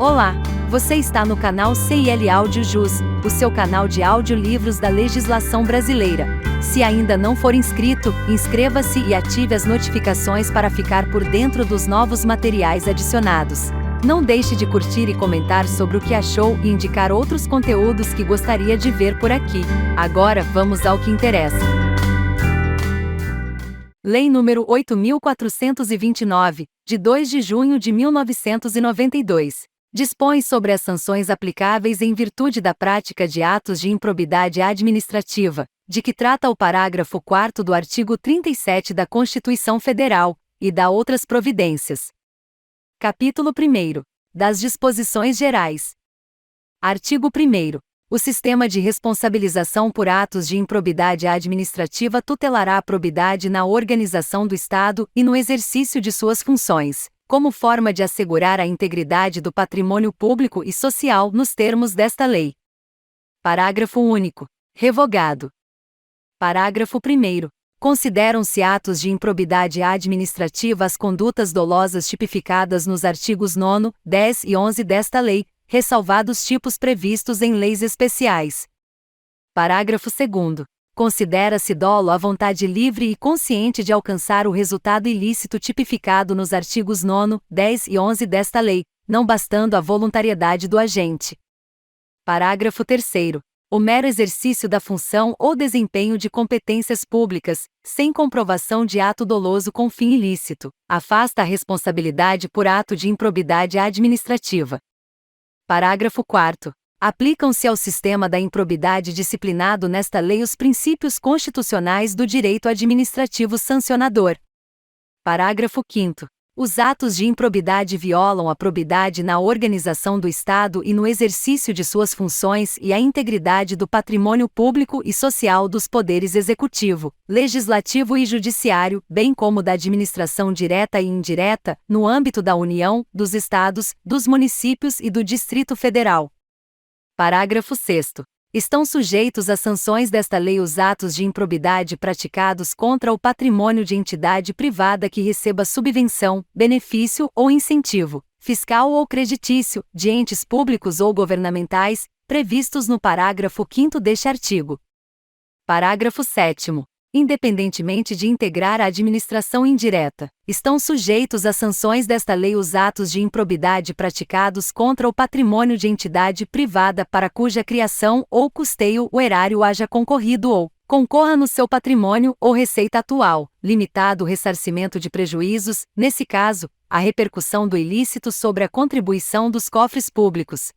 Olá! Você está no canal CIL Áudio Jus, o seu canal de audiolivros da legislação brasileira. Se ainda não for inscrito, inscreva-se e ative as notificações para ficar por dentro dos novos materiais adicionados. Não deixe de curtir e comentar sobre o que achou e indicar outros conteúdos que gostaria de ver por aqui. Agora, vamos ao que interessa. Lei nº 8.429, de 2 de junho de 1992. Dispõe sobre as sanções aplicáveis em virtude da prática de atos de improbidade administrativa, de que trata o parágrafo 4º do artigo 37 da Constituição Federal, e dá outras providências. Capítulo 1º. Das disposições gerais. Artigo 1º. O sistema de responsabilização por atos de improbidade administrativa tutelará a probidade na organização do Estado e no exercício de suas funções, como forma de assegurar a integridade do patrimônio público e social nos termos desta lei. Parágrafo único. Revogado. Parágrafo 1º. Consideram-se atos de improbidade administrativa as condutas dolosas tipificadas nos artigos 9º, 10 e 11 desta lei, ressalvados tipos previstos em leis especiais. Parágrafo 2º. Considera-se dolo a vontade livre e consciente de alcançar o resultado ilícito tipificado nos artigos 9º, 10 e 11 desta lei, não bastando a voluntariedade do agente. Parágrafo 3º. O mero exercício da função ou desempenho de competências públicas, sem comprovação de ato doloso com fim ilícito, afasta a responsabilidade por ato de improbidade administrativa. Parágrafo 4º. Aplicam-se ao sistema da improbidade disciplinado nesta lei os princípios constitucionais do direito administrativo sancionador. Parágrafo 5º. Os atos de improbidade violam a probidade na organização do Estado e no exercício de suas funções e a integridade do patrimônio público e social dos poderes executivo, legislativo e judiciário, bem como da administração direta e indireta, no âmbito da União, dos Estados, dos municípios e do Distrito Federal. Parágrafo 6º. Estão sujeitos às sanções desta lei os atos de improbidade praticados contra o patrimônio de entidade privada que receba subvenção, benefício ou incentivo, fiscal ou creditício, de entes públicos ou governamentais, previstos no parágrafo 5º deste artigo. Parágrafo 7º. Independentemente de integrar a administração indireta, estão sujeitos às sanções desta lei os atos de improbidade praticados contra o patrimônio de entidade privada para cuja criação ou custeio o erário haja concorrido ou concorra no seu patrimônio ou receita atual, limitado o ressarcimento de prejuízos, nesse caso, a repercussão do ilícito sobre a contribuição dos cofres públicos.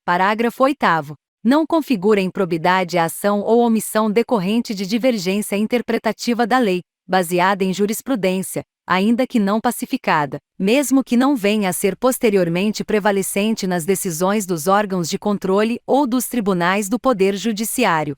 Parágrafo 8º. Não configura improbidade a ação ou omissão decorrente de divergência interpretativa da lei, baseada em jurisprudência, ainda que não pacificada, mesmo que não venha a ser posteriormente prevalecente nas decisões dos órgãos de controle ou dos tribunais do Poder Judiciário.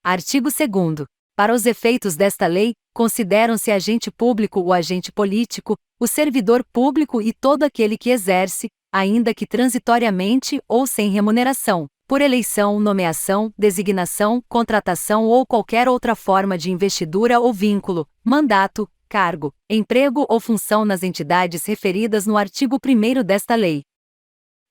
Artigo 2º. Para os efeitos desta lei, consideram-se agente público o agente político, o servidor público e todo aquele que exerce, ainda que transitoriamente ou sem remuneração, por eleição, nomeação, designação, contratação ou qualquer outra forma de investidura ou vínculo, mandato, cargo, emprego ou função nas entidades referidas no artigo 1º desta lei.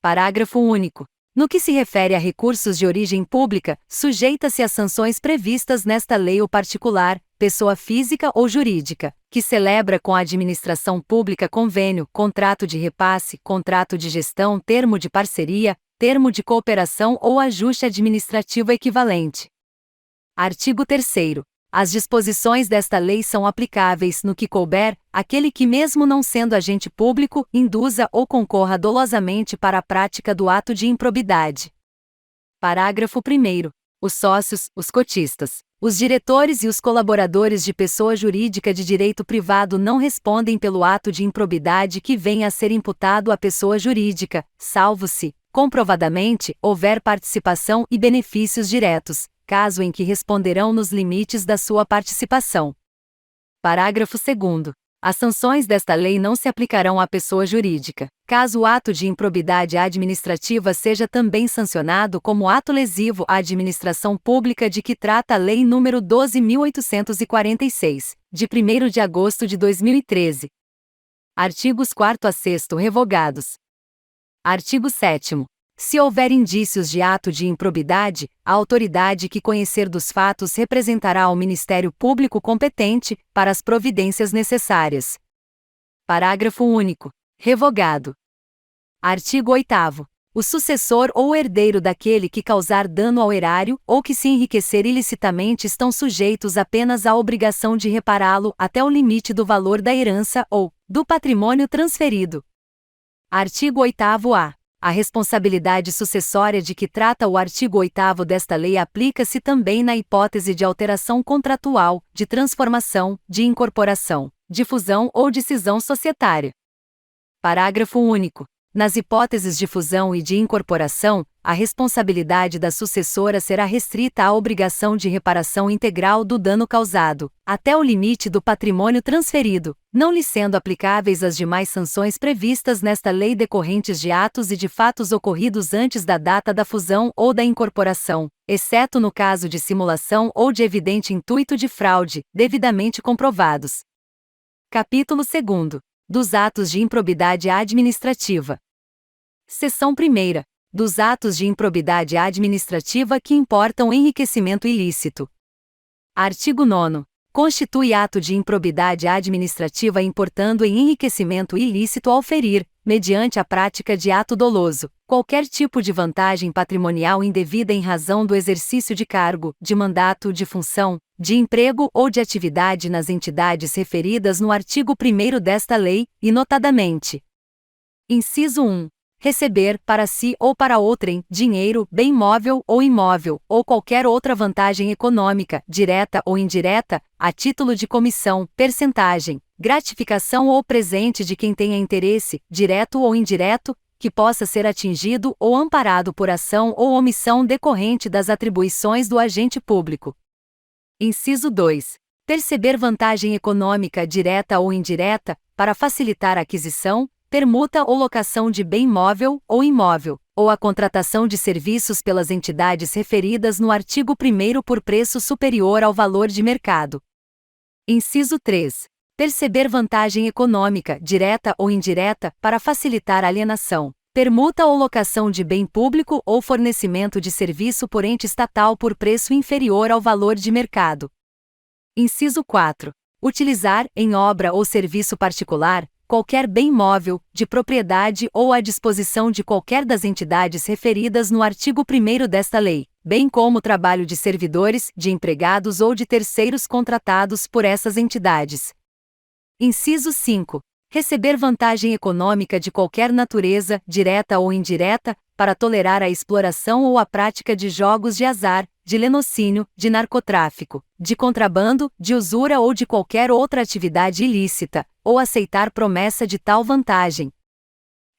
Parágrafo único. No que se refere a recursos de origem pública, sujeita-se às sanções previstas nesta lei o particular, pessoa física ou jurídica, que celebra com a administração pública convênio, contrato de repasse, contrato de gestão, termo de parceria, termo de cooperação ou ajuste administrativo equivalente. Artigo 3º. As disposições desta lei são aplicáveis, no que couber, àquele que mesmo não sendo agente público, induza ou concorra dolosamente para a prática do ato de improbidade. Parágrafo 1º. Os sócios, os cotistas, os diretores e os colaboradores de pessoa jurídica de direito privado não respondem pelo ato de improbidade que venha a ser imputado à pessoa jurídica, salvo se, comprovadamente, houver participação e benefícios diretos, caso em que responderão nos limites da sua participação. Parágrafo 2º. As sanções desta lei não se aplicarão à pessoa jurídica, caso o ato de improbidade administrativa seja também sancionado como ato lesivo à administração pública de que trata a Lei nº 12.846, de 1º de agosto de 2013. Artigos 4º a 6º revogados. Artigo 7º. Se houver indícios de ato de improbidade, a autoridade que conhecer dos fatos representará ao Ministério Público competente para as providências necessárias. Parágrafo único. Revogado. Artigo 8º. O sucessor ou herdeiro daquele que causar dano ao erário ou que se enriquecer ilicitamente estão sujeitos apenas à obrigação de repará-lo até o limite do valor da herança ou do patrimônio transferido. Artigo 8º-A. A responsabilidade sucessória de que trata o artigo 8º desta lei aplica-se também na hipótese de alteração contratual, de transformação, de incorporação, de fusão ou de cisão societária. Parágrafo único. Nas hipóteses de fusão e de incorporação, a responsabilidade da sucessora será restrita à obrigação de reparação integral do dano causado, até o limite do patrimônio transferido, não lhe sendo aplicáveis as demais sanções previstas nesta lei decorrentes de atos e de fatos ocorridos antes da data da fusão ou da incorporação, exceto no caso de simulação ou de evidente intuito de fraude, devidamente comprovados. Capítulo 2º. Dos atos de improbidade administrativa. Seção 1ª. Dos atos de improbidade administrativa que importam enriquecimento ilícito. Artigo 9º. Constitui ato de improbidade administrativa importando em enriquecimento ilícito ao ferir, mediante a prática de ato doloso, qualquer tipo de vantagem patrimonial indevida em razão do exercício de cargo, de mandato, de função, de emprego ou de atividade nas entidades referidas no artigo 1º desta lei, e notadamente: inciso 1. Receber, para si ou para outrem, dinheiro, bem móvel ou imóvel, ou qualquer outra vantagem econômica, direta ou indireta, a título de comissão, percentagem, gratificação ou presente de quem tenha interesse, direto ou indireto, que possa ser atingido ou amparado por ação ou omissão decorrente das atribuições do agente público. Inciso 2. Perceber vantagem econômica direta ou indireta, para facilitar a aquisição, permuta ou locação de bem móvel ou imóvel, ou a contratação de serviços pelas entidades referidas no artigo 1º por preço superior ao valor de mercado. Inciso 3. Perceber vantagem econômica, direta ou indireta, para facilitar a alienação, permuta ou locação de bem público ou fornecimento de serviço por ente estatal por preço inferior ao valor de mercado. Inciso 4. Utilizar, em obra ou serviço particular, qualquer bem móvel, de propriedade ou à disposição de qualquer das entidades referidas no artigo 1º desta lei, bem como o trabalho de servidores, de empregados ou de terceiros contratados por essas entidades. Inciso 5. Receber vantagem econômica de qualquer natureza, direta ou indireta, para tolerar a exploração ou a prática de jogos de azar, de lenocínio, de narcotráfico, de contrabando, de usura ou de qualquer outra atividade ilícita, ou aceitar promessa de tal vantagem.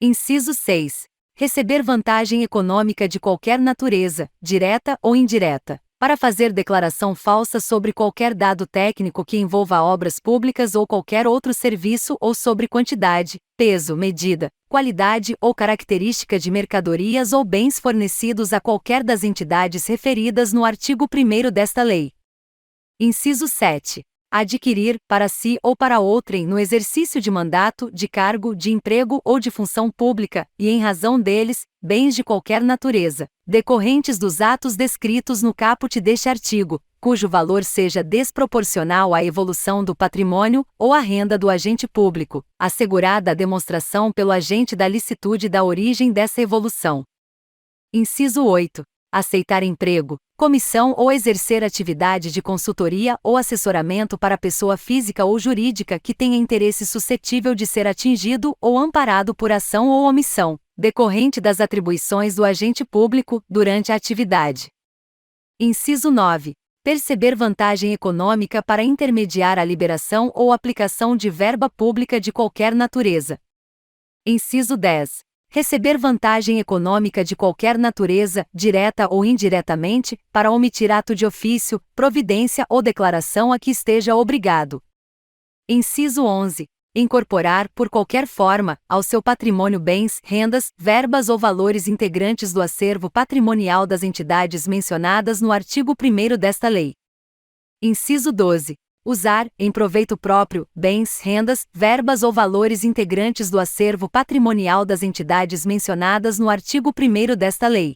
Inciso 6. Receber vantagem econômica de qualquer natureza, direta ou indireta, para fazer declaração falsa sobre qualquer dado técnico que envolva obras públicas ou qualquer outro serviço ou sobre quantidade, peso, medida, qualidade ou característica de mercadorias ou bens fornecidos a qualquer das entidades referidas no artigo 1º desta lei. Inciso 7. Adquirir, para si ou para outrem no exercício de mandato, de cargo, de emprego ou de função pública, e em razão deles, bens de qualquer natureza, decorrentes dos atos descritos no caput deste artigo, cujo valor seja desproporcional à evolução do patrimônio ou à renda do agente público, assegurada a demonstração pelo agente da licitude da origem dessa evolução. Inciso 8. Aceitar emprego, comissão ou exercer atividade de consultoria ou assessoramento para pessoa física ou jurídica que tenha interesse suscetível de ser atingido ou amparado por ação ou omissão, decorrente das atribuições do agente público, durante a atividade. Inciso 9. Perceber vantagem econômica para intermediar a liberação ou aplicação de verba pública de qualquer natureza. Inciso 10. Receber vantagem econômica de qualquer natureza, direta ou indiretamente, para omitir ato de ofício, providência ou declaração a que esteja obrigado. Inciso 11. Incorporar, por qualquer forma, ao seu patrimônio bens, rendas, verbas ou valores integrantes do acervo patrimonial das entidades mencionadas no artigo 1º desta lei. Inciso 12. Usar, em proveito próprio, bens, rendas, verbas ou valores integrantes do acervo patrimonial das entidades mencionadas no artigo 1º desta lei.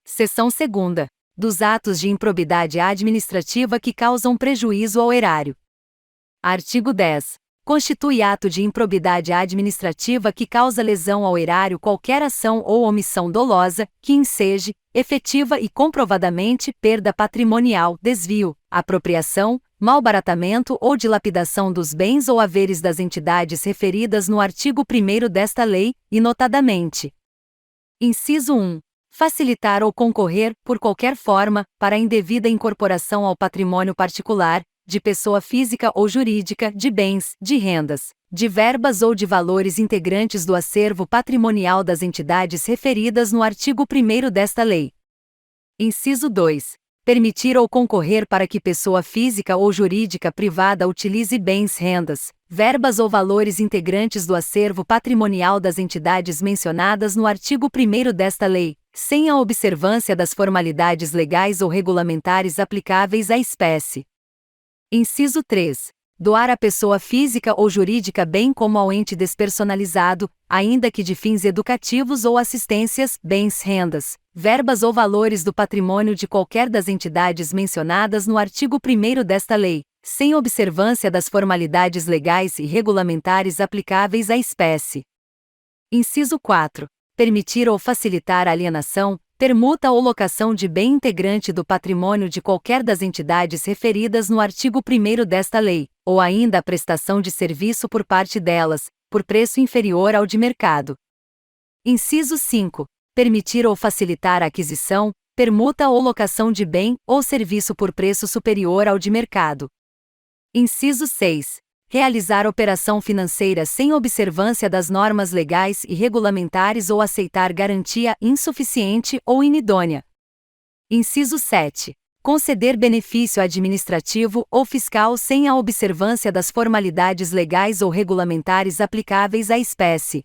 Seção 2ª. Dos atos de improbidade administrativa que causam prejuízo ao erário. Artigo 10. Constitui ato de improbidade administrativa que causa lesão ao erário qualquer ação ou omissão dolosa, que enseje, efetiva e comprovadamente, perda patrimonial, desvio, apropriação, malbaratamento ou dilapidação dos bens ou haveres das entidades referidas no artigo 1º desta lei, e notadamente. Inciso 1. Facilitar ou concorrer, por qualquer forma, para a indevida incorporação ao patrimônio particular, de pessoa física ou jurídica, de bens, de rendas, de verbas ou de valores integrantes do acervo patrimonial das entidades referidas no artigo 1º desta lei. Inciso 2. Permitir ou concorrer para que pessoa física ou jurídica privada utilize bens, rendas, verbas ou valores integrantes do acervo patrimonial das entidades mencionadas no artigo 1º desta lei, sem a observância das formalidades legais ou regulamentares aplicáveis à espécie. Inciso 3. Doar à pessoa física ou jurídica bem como ao ente despersonalizado, ainda que de fins educativos ou assistências, bens, rendas, verbas ou valores do patrimônio de qualquer das entidades mencionadas no artigo 1º desta lei, sem observância das formalidades legais e regulamentares aplicáveis à espécie. Inciso 4. Permitir ou facilitar a alienação, permuta ou locação de bem integrante do patrimônio de qualquer das entidades referidas no artigo 1º desta lei, ou ainda a prestação de serviço por parte delas, por preço inferior ao de mercado. Inciso 5. Permitir ou facilitar a aquisição, permuta ou locação de bem ou serviço por preço superior ao de mercado. Inciso 6. Realizar operação financeira sem observância das normas legais e regulamentares ou aceitar garantia insuficiente ou inidônea. Inciso 7. Conceder benefício administrativo ou fiscal sem a observância das formalidades legais ou regulamentares aplicáveis à espécie.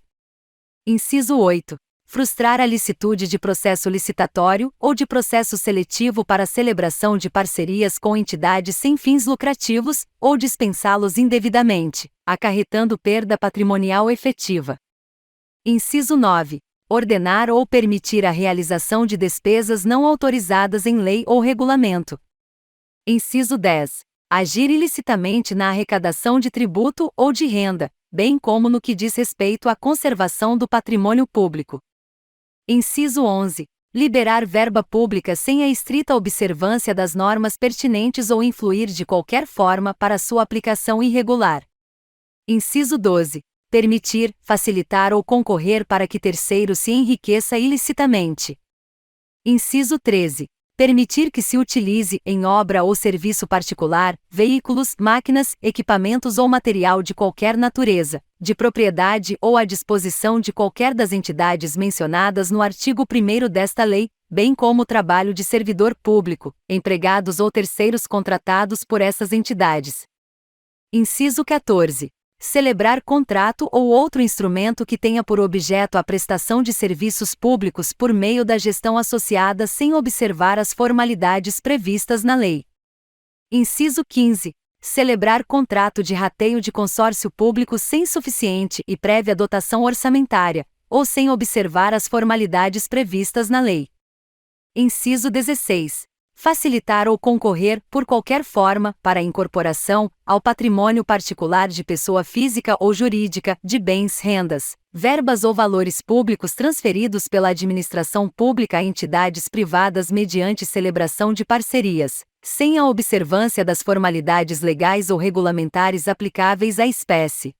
Inciso 8. Frustrar a licitude de processo licitatório ou de processo seletivo para celebração de parcerias com entidades sem fins lucrativos, ou dispensá-los indevidamente, acarretando perda patrimonial efetiva. Inciso 9. Ordenar ou permitir a realização de despesas não autorizadas em lei ou regulamento. Inciso 10. Agir ilicitamente na arrecadação de tributo ou de renda, bem como no que diz respeito à conservação do patrimônio público. Inciso 11. Liberar verba pública sem a estrita observância das normas pertinentes ou influir de qualquer forma para sua aplicação irregular. Inciso 12. Permitir, facilitar ou concorrer para que terceiro se enriqueça ilicitamente. Inciso 13. Permitir que se utilize, em obra ou serviço particular, veículos, máquinas, equipamentos ou material de qualquer natureza, de propriedade ou à disposição de qualquer das entidades mencionadas no artigo 1º desta lei, bem como o trabalho de servidor público, empregados ou terceiros contratados por essas entidades. Inciso 14. Celebrar contrato ou outro instrumento que tenha por objeto a prestação de serviços públicos por meio da gestão associada sem observar as formalidades previstas na lei. Inciso 15. Celebrar contrato de rateio de consórcio público sem suficiente e prévia dotação orçamentária, ou sem observar as formalidades previstas na lei. Inciso 16. Facilitar ou concorrer, por qualquer forma, para a incorporação, ao patrimônio particular de pessoa física ou jurídica, de bens, rendas, verbas ou valores públicos transferidos pela administração pública a entidades privadas mediante celebração de parcerias, sem a observância das formalidades legais ou regulamentares aplicáveis à espécie.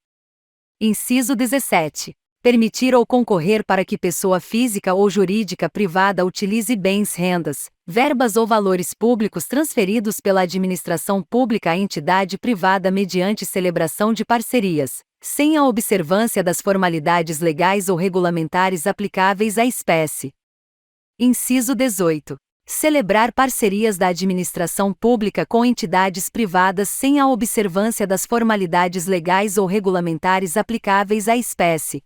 Inciso 17. Permitir ou concorrer para que pessoa física ou jurídica privada utilize bens, rendas, verbas ou valores públicos transferidos pela administração pública à entidade privada mediante celebração de parcerias, sem a observância das formalidades legais ou regulamentares aplicáveis à espécie. Inciso 18. Celebrar parcerias da administração pública com entidades privadas sem a observância das formalidades legais ou regulamentares aplicáveis à espécie.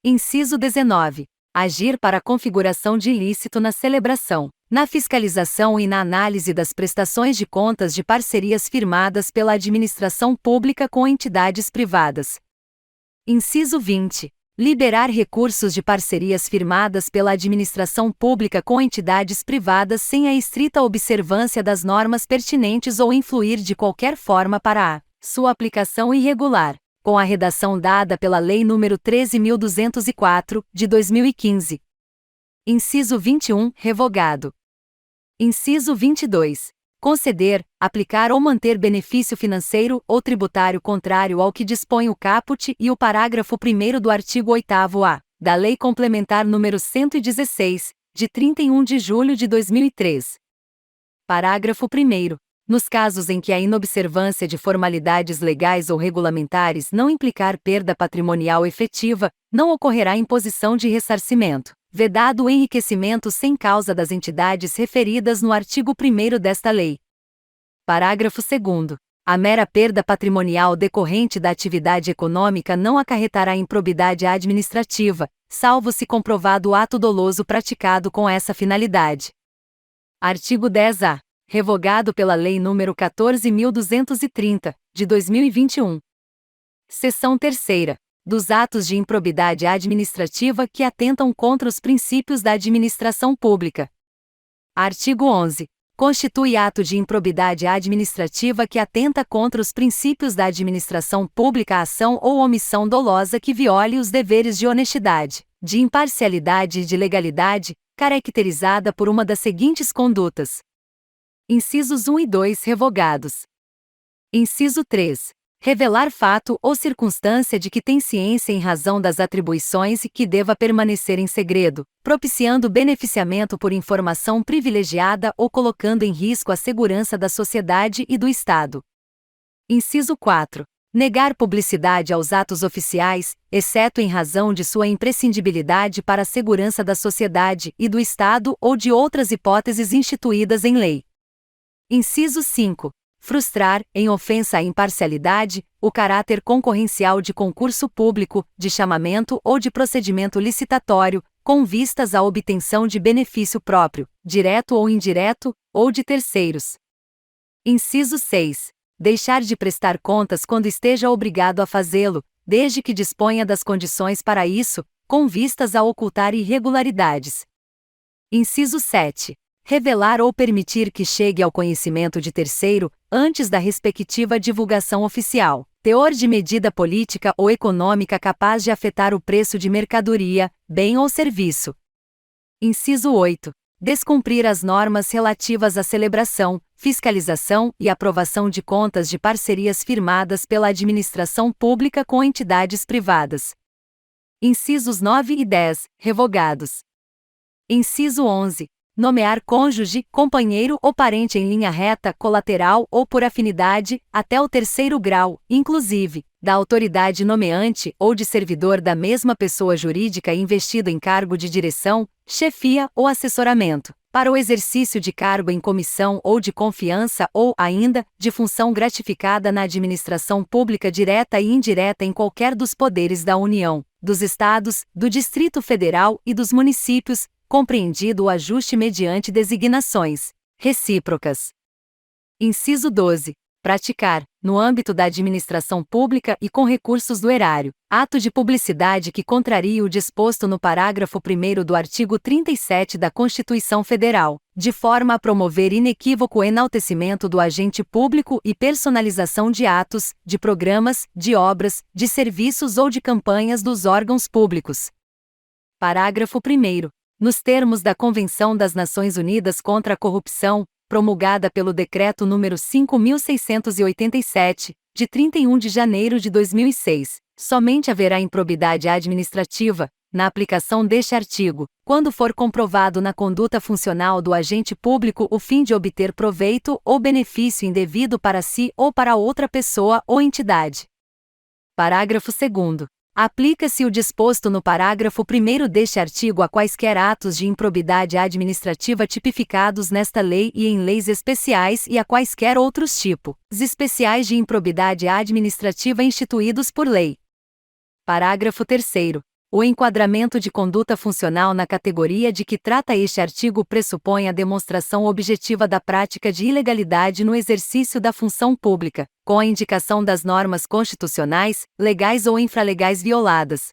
Inciso 19. Agir para a configuração de ilícito na celebração, na fiscalização e na análise das prestações de contas de parcerias firmadas pela administração pública com entidades privadas. Inciso 20. Liberar recursos de parcerias firmadas pela administração pública com entidades privadas sem a estrita observância das normas pertinentes ou influir de qualquer forma para a sua aplicação irregular, com a redação dada pela Lei nº 13.204, de 2015. Inciso 21. Revogado. Inciso 22. Conceder, aplicar ou manter benefício financeiro ou tributário contrário ao que dispõe o caput e o parágrafo 1º do artigo 8º-A da Lei Complementar nº 116, de 31 de julho de 2003. Parágrafo 1º. Nos casos em que a inobservância de formalidades legais ou regulamentares não implicar perda patrimonial efetiva, não ocorrerá imposição de ressarcimento, vedado o enriquecimento sem causa das entidades referidas no artigo 1º desta lei. Parágrafo 2º. A mera perda patrimonial decorrente da atividade econômica não acarretará improbidade administrativa, salvo se comprovado o ato doloso praticado com essa finalidade. Artigo 10-A. Revogado pela Lei nº 14.230, de 2021. Seção 3ª. Dos atos de improbidade administrativa que atentam contra os princípios da administração pública. Artigo 11. Constitui ato de improbidade administrativa que atenta contra os princípios da administração pública a ação ou omissão dolosa que viole os deveres de honestidade, de imparcialidade e de legalidade, caracterizada por uma das seguintes condutas. Incisos 1 e 2 revogados. Inciso 3. Revelar fato ou circunstância de que tem ciência em razão das atribuições e que deva permanecer em segredo, propiciando beneficiamento por informação privilegiada ou colocando em risco a segurança da sociedade e do Estado. Inciso 4. Negar publicidade aos atos oficiais, exceto em razão de sua imprescindibilidade para a segurança da sociedade e do Estado ou de outras hipóteses instituídas em lei. Inciso 5. Frustrar, em ofensa à imparcialidade, o caráter concorrencial de concurso público, de chamamento ou de procedimento licitatório, com vistas à obtenção de benefício próprio, direto ou indireto, ou de terceiros. Inciso 6. Deixar de prestar contas quando esteja obrigado a fazê-lo, desde que disponha das condições para isso, com vistas a ocultar irregularidades. Inciso 7. Revelar ou permitir que chegue ao conhecimento de terceiro, antes da respectiva divulgação oficial, teor de medida política ou econômica capaz de afetar o preço de mercadoria, bem ou serviço. Inciso 8. Descumprir as normas relativas à celebração, fiscalização e aprovação de contas de parcerias firmadas pela administração pública com entidades privadas. Incisos 9 e 10, revogados. Inciso 11. Nomear cônjuge, companheiro ou parente em linha reta, colateral ou por afinidade, até o 3º grau, inclusive, da autoridade nomeante ou de servidor da mesma pessoa jurídica investido em cargo de direção, chefia ou assessoramento, para o exercício de cargo em comissão ou de confiança ou, ainda, de função gratificada na administração pública direta e indireta em qualquer dos poderes da União, dos Estados, do Distrito Federal e dos municípios, compreendido o ajuste mediante designações recíprocas. Inciso 12. Praticar, no âmbito da administração pública e com recursos do erário, ato de publicidade que contrarie o disposto no parágrafo 1º do artigo 37 da Constituição Federal, de forma a promover inequívoco enaltecimento do agente público e personalização de atos, de programas, de obras, de serviços ou de campanhas dos órgãos públicos. Parágrafo 1º. Nos termos da Convenção das Nações Unidas contra a Corrupção, promulgada pelo Decreto nº 5.687, de 31 de janeiro de 2006, somente haverá improbidade administrativa, na aplicação deste artigo, quando for comprovado na conduta funcional do agente público o fim de obter proveito ou benefício indevido para si ou para outra pessoa ou entidade. Parágrafo 2º. Aplica-se o disposto no parágrafo 1º deste artigo a quaisquer atos de improbidade administrativa tipificados nesta lei e em leis especiais e a quaisquer outros tipos especiais de improbidade administrativa instituídos por lei. Parágrafo 3º. O enquadramento de conduta funcional na categoria de que trata este artigo pressupõe a demonstração objetiva da prática de ilegalidade no exercício da função pública, com a indicação das normas constitucionais, legais ou infralegais violadas.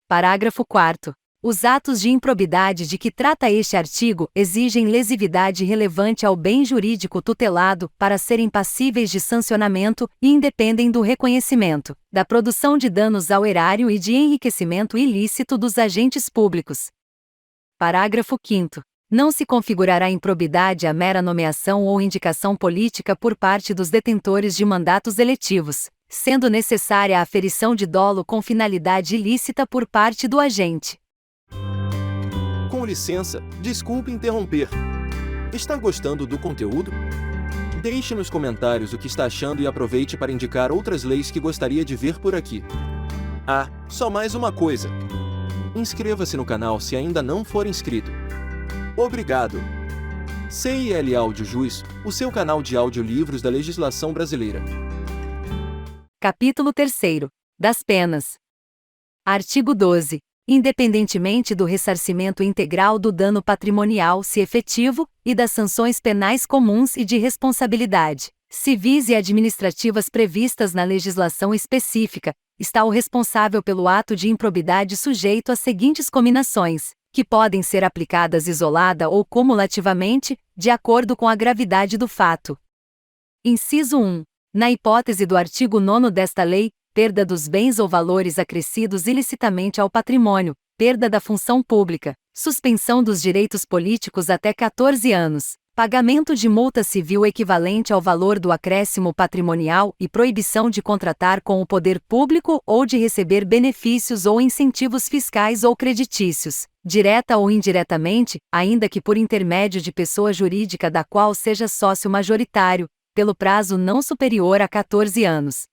Parágrafo 4º. Os atos de improbidade de que trata este artigo exigem lesividade relevante ao bem jurídico tutelado para serem passíveis de sancionamento e independem do reconhecimento, da produção de danos ao erário e de enriquecimento ilícito dos agentes públicos. Parágrafo 5º. Não se configurará improbidade a mera nomeação ou indicação política por parte dos detentores de mandatos eletivos, sendo necessária a aferição de dolo com finalidade ilícita por parte do agente. Com licença, desculpe interromper. Está gostando do conteúdo? Deixe nos comentários o que está achando e aproveite para indicar outras leis que gostaria de ver por aqui. Ah, só mais uma coisa. Inscreva-se no canal se ainda não for inscrito. Obrigado! CIL Áudio Jus, o seu canal de audiolivros da legislação brasileira. Capítulo 3º. Das penas. Artigo 12. Independentemente do ressarcimento integral do dano patrimonial se efetivo, e das sanções penais comuns e de responsabilidade, civis e administrativas previstas na legislação específica, está o responsável pelo ato de improbidade sujeito às seguintes cominações, que podem ser aplicadas isolada ou cumulativamente, de acordo com a gravidade do fato. Inciso 1. Na hipótese do artigo 9º desta lei, perda dos bens ou valores acrescidos ilicitamente ao patrimônio, perda da função pública, suspensão dos direitos políticos até 14 anos, pagamento de multa civil equivalente ao valor do acréscimo patrimonial e proibição de contratar com o poder público ou de receber benefícios ou incentivos fiscais ou creditícios, direta ou indiretamente, ainda que por intermédio de pessoa jurídica da qual seja sócio majoritário, pelo prazo não superior a 14 anos.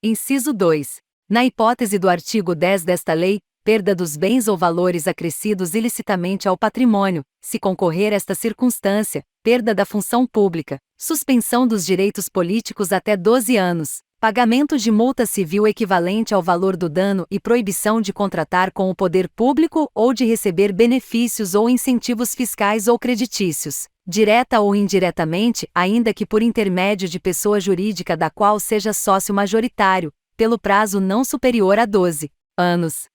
Inciso 2. Na hipótese do artigo 10 desta lei, perda dos bens ou valores acrescidos ilicitamente ao patrimônio, se concorrer esta circunstância, perda da função pública, suspensão dos direitos políticos até 12 anos, pagamento de multa civil equivalente ao valor do dano e proibição de contratar com o poder público ou de receber benefícios ou incentivos fiscais ou creditícios, direta ou indiretamente, ainda que por intermédio de pessoa jurídica da qual seja sócio majoritário, pelo prazo não superior a 12 anos.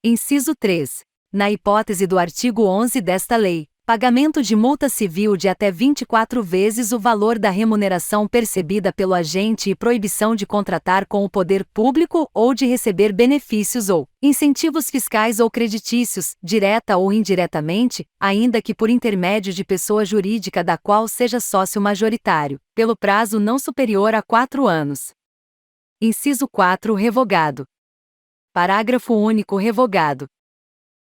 Inciso 3. Na hipótese do artigo 11 desta lei, pagamento de multa civil de até 24 vezes o valor da remuneração percebida pelo agente e proibição de contratar com o poder público ou de receber benefícios ou incentivos fiscais ou creditícios, direta ou indiretamente, ainda que por intermédio de pessoa jurídica da qual seja sócio majoritário, pelo prazo não superior a 4 anos. Inciso 4. Revogado. Parágrafo único revogado.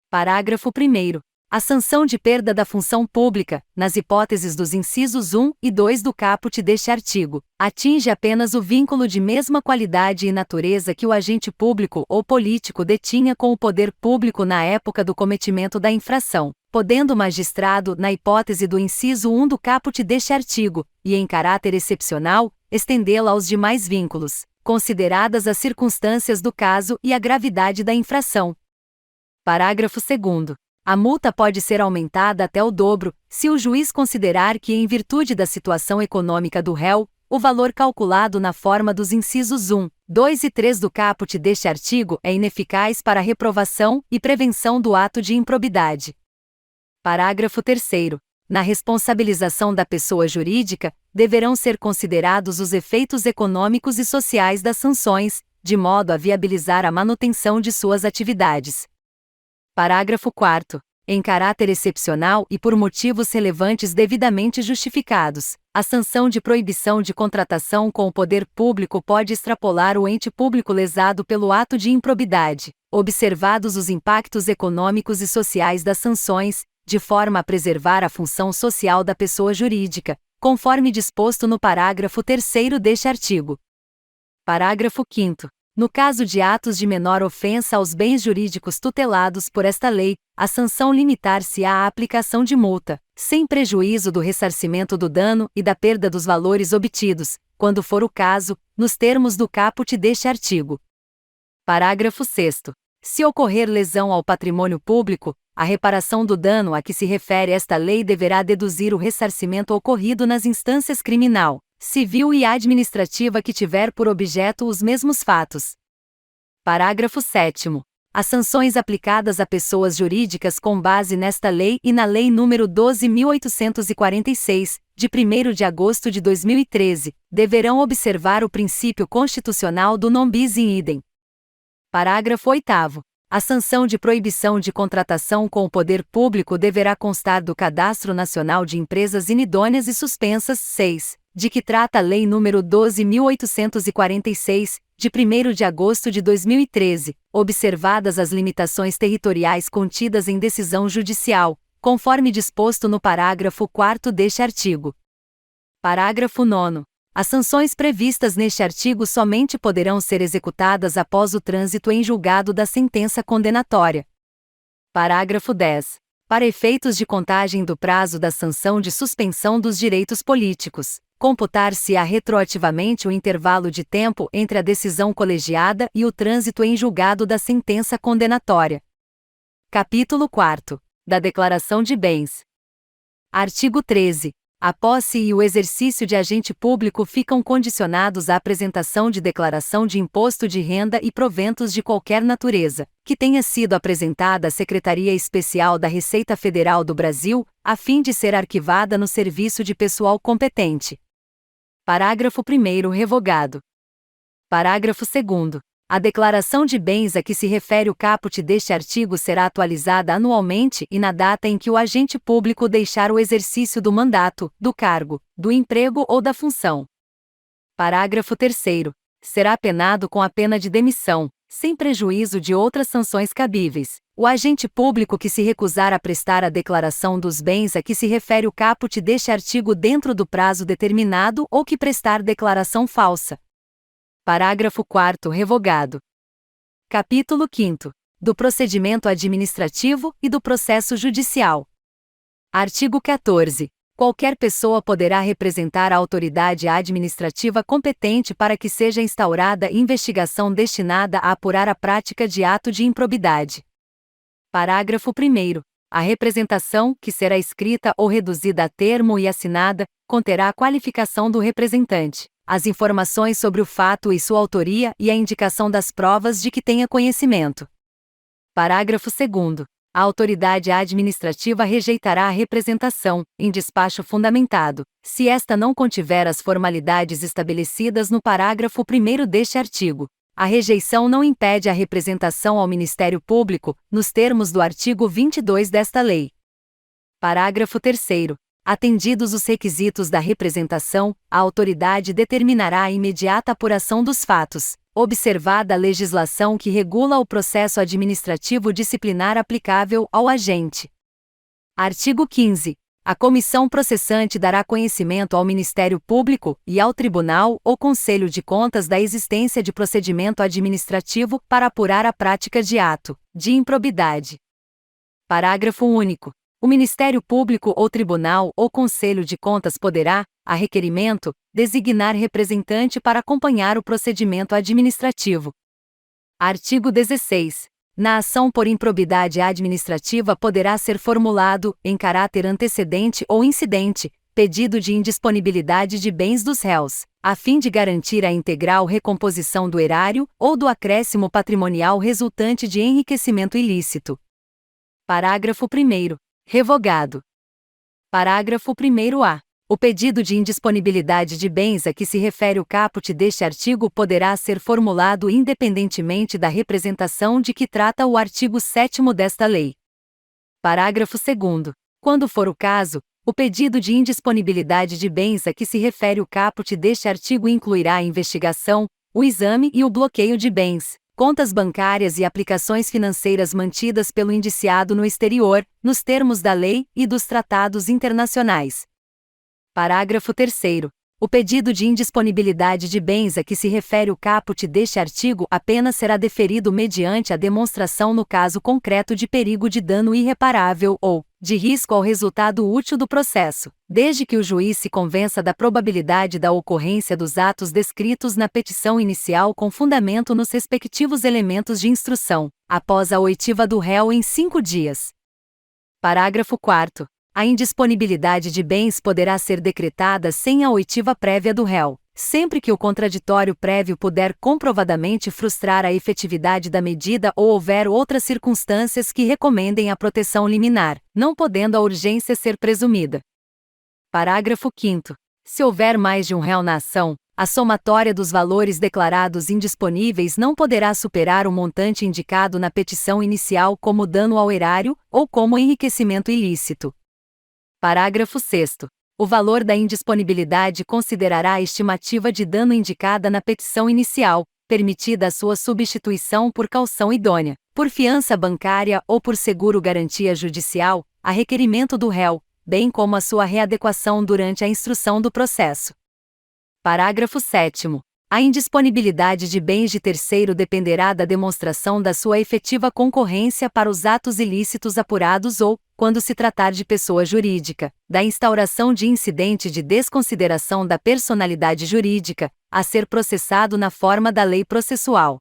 Parágrafo 1º. A sanção de perda da função pública, nas hipóteses dos incisos 1 e 2 do caput deste artigo, atinge apenas o vínculo de mesma qualidade e natureza que o agente público ou político detinha com o poder público na época do cometimento da infração, podendo o magistrado, na hipótese do inciso 1 do caput deste artigo, e em caráter excepcional, estendê-la aos demais vínculos, consideradas as circunstâncias do caso e a gravidade da infração. Parágrafo 2º. A multa pode ser aumentada até o dobro, se o juiz considerar que, em virtude da situação econômica do réu, o valor calculado na forma dos incisos 1, 2 e 3 do caput deste artigo é ineficaz para a reprovação e prevenção do ato de improbidade. Parágrafo 3º. Na responsabilização da pessoa jurídica, deverão ser considerados os efeitos econômicos e sociais das sanções, de modo a viabilizar a manutenção de suas atividades. Parágrafo 4º. Em caráter excepcional e por motivos relevantes devidamente justificados, a sanção de proibição de contratação com o poder público pode extrapolar o ente público lesado pelo ato de improbidade, observados os impactos econômicos e sociais das sanções, de forma a preservar a função social da pessoa jurídica, conforme disposto no parágrafo 3º deste artigo. Parágrafo 5º. No caso de atos de menor ofensa aos bens jurídicos tutelados por esta lei, a sanção limitar-se-á à aplicação de multa, sem prejuízo do ressarcimento do dano e da perda dos valores obtidos, quando for o caso, nos termos do caput deste artigo. Parágrafo 6º. Se ocorrer lesão ao patrimônio público, a reparação do dano a que se refere esta lei deverá deduzir o ressarcimento ocorrido nas instâncias criminal, civil e administrativa que tiver por objeto os mesmos fatos. Parágrafo 7º. As sanções aplicadas a pessoas jurídicas com base nesta lei e na Lei nº 12.846, de 1º de agosto de 2013, deverão observar o princípio constitucional do non bis in idem. Parágrafo 8º. A sanção de proibição de contratação com o poder público deverá constar do Cadastro Nacional de Empresas Inidôneas e Suspensas, 6, de que trata a Lei nº 12.846, de 1º de agosto de 2013, observadas as limitações territoriais contidas em decisão judicial, conforme disposto no parágrafo 4º deste artigo. Parágrafo 9º. As sanções previstas neste artigo somente poderão ser executadas após o trânsito em julgado da sentença condenatória. Parágrafo 10. Para efeitos de contagem do prazo da sanção de suspensão dos direitos políticos, computar-se-á retroativamente o intervalo de tempo entre a decisão colegiada e o trânsito em julgado da sentença condenatória. Capítulo 4. Da Declaração de Bens. Artigo 13. A posse e o exercício de agente público ficam condicionados à apresentação de declaração de imposto de renda e proventos de qualquer natureza, que tenha sido apresentada à Secretaria Especial da Receita Federal do Brasil, a fim de ser arquivada no serviço de pessoal competente. Parágrafo 1º revogado. Parágrafo 2º. A declaração de bens a que se refere o caput deste artigo será atualizada anualmente e na data em que o agente público deixar o exercício do mandato, do cargo, do emprego ou da função. Parágrafo 3º. Será penado com a pena de demissão, sem prejuízo de outras sanções cabíveis, o agente público que se recusar a prestar a declaração dos bens a que se refere o caput deste artigo dentro do prazo determinado ou que prestar declaração falsa. Parágrafo 4º revogado. Capítulo 5º. Do procedimento administrativo e do processo judicial. Artigo 14. Qualquer pessoa poderá representar a autoridade administrativa competente para que seja instaurada investigação destinada a apurar a prática de ato de improbidade. Parágrafo 1º. A representação, que será escrita ou reduzida a termo e assinada, conterá a qualificação do representante, as informações sobre o fato e sua autoria e a indicação das provas de que tenha conhecimento. Parágrafo 2º. A autoridade administrativa rejeitará a representação, em despacho fundamentado, se esta não contiver as formalidades estabelecidas no parágrafo 1º deste artigo. A rejeição não impede a representação ao Ministério Público, nos termos do artigo 22 desta lei. Parágrafo 3º. Atendidos os requisitos da representação, a autoridade determinará a imediata apuração dos fatos, observada a legislação que regula o processo administrativo disciplinar aplicável ao agente. Artigo 15. A comissão processante dará conhecimento ao Ministério Público e ao Tribunal ou Conselho de Contas da existência de procedimento administrativo para apurar a prática de ato de improbidade. Parágrafo único. O Ministério Público ou Tribunal ou Conselho de Contas poderá, a requerimento, designar representante para acompanhar o procedimento administrativo. Artigo 16. Na ação por improbidade administrativa poderá ser formulado, em caráter antecedente ou incidente, pedido de indisponibilidade de bens dos réus, a fim de garantir a integral recomposição do erário ou do acréscimo patrimonial resultante de enriquecimento ilícito. Parágrafo 1º. Revogado. Parágrafo 1º-A. O pedido de indisponibilidade de bens a que se refere o caput deste artigo poderá ser formulado independentemente da representação de que trata o artigo 7º desta lei. Parágrafo 2º. Quando for o caso, o pedido de indisponibilidade de bens a que se refere o caput deste artigo incluirá a investigação, o exame e o bloqueio de bens, contas bancárias e aplicações financeiras mantidas pelo indiciado no exterior, nos termos da lei e dos tratados internacionais. Parágrafo 3º. O pedido de indisponibilidade de bens a que se refere o caput deste artigo apenas será deferido mediante a demonstração no caso concreto de perigo de dano irreparável ou, de risco ao resultado útil do processo, desde que o juiz se convença da probabilidade da ocorrência dos atos descritos na petição inicial com fundamento nos respectivos elementos de instrução, após a oitiva do réu em 5 dias. Parágrafo 4º. A indisponibilidade de bens poderá ser decretada sem a oitiva prévia do réu, sempre que o contraditório prévio puder comprovadamente frustrar a efetividade da medida ou houver outras circunstâncias que recomendem a proteção liminar, não podendo a urgência ser presumida. Parágrafo 5º. Se houver mais de um réu na ação, a somatória dos valores declarados indisponíveis não poderá superar o montante indicado na petição inicial como dano ao erário ou como enriquecimento ilícito. Parágrafo 6º. O valor da indisponibilidade considerará a estimativa de dano indicada na petição inicial, permitida a sua substituição por caução idônea, por fiança bancária ou por seguro-garantia judicial, a requerimento do réu, bem como a sua readequação durante a instrução do processo. Parágrafo 7º. A indisponibilidade de bens de terceiro dependerá da demonstração da sua efetiva concorrência para os atos ilícitos apurados ou, quando se tratar de pessoa jurídica, da instauração de incidente de desconsideração da personalidade jurídica, a ser processado na forma da lei processual.